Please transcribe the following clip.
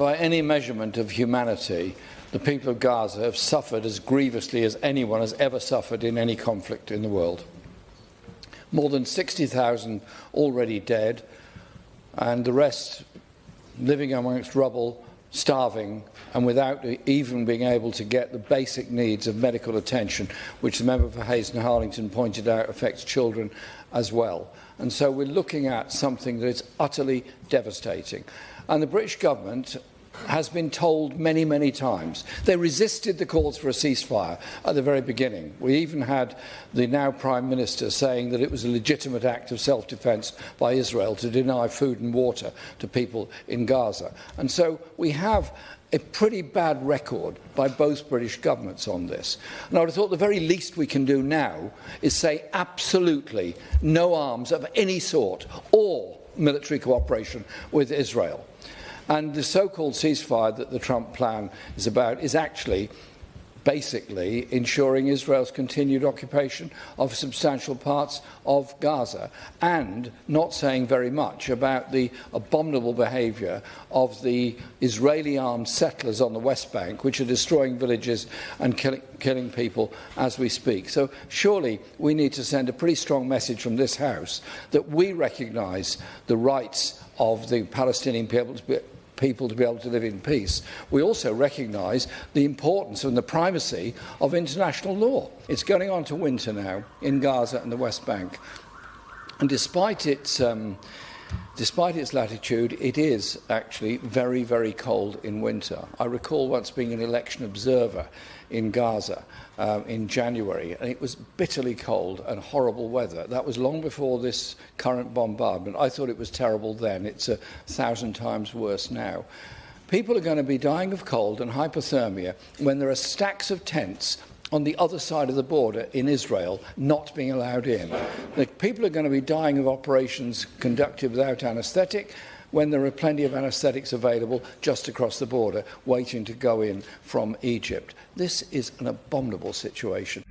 by any measurement of humanity, the people of Gaza have suffered as grievously as anyone has ever suffered in any conflict in the world. More than 60,000 already dead, and the rest living amongst rubble, starving, and without even being able to get the basic needs of medical attention, which the member for Hayes and Harlington pointed out affects children as well. And so we're looking at something that is utterly devastating. And the British government has been told many, many times. They resisted the calls for a ceasefire at the very beginning. We even had the now Prime Minister saying that it was a legitimate act of self-defence by Israel to deny food and water to people in Gaza. And so we have a pretty bad record by both British governments on this. And I would have thought the very least we can do now is say absolutely no arms of any sort or military cooperation with Israel. And the so-called ceasefire that the Trump plan is about is actually basically ensuring Israel's continued occupation of substantial parts of Gaza and not saying very much about the abominable behaviour of the Israeli armed settlers on the West Bank, which are destroying villages and killing people as we speak. So surely we need to send a pretty strong message from this House that we recognise the rights of the Palestinian people to be able to live in peace. We also recognise the importance and the primacy of international law. It's going on to winter now in Gaza and the West Bank. And despite its latitude, it is actually very, very cold in winter. I recall once being an election observer in Gaza in January, and it was bitterly cold and horrible weather. That was long before this current bombardment. I thought it was terrible then. It's 1,000 times worse now. People are going to be dying of cold and hypothermia when there are stacks of tents on the other side of the border in Israel not being allowed in. The people are going to be dying of operations conducted without anaesthetic when there are plenty of anaesthetics available just across the border waiting to go in from Egypt. This is an abominable situation.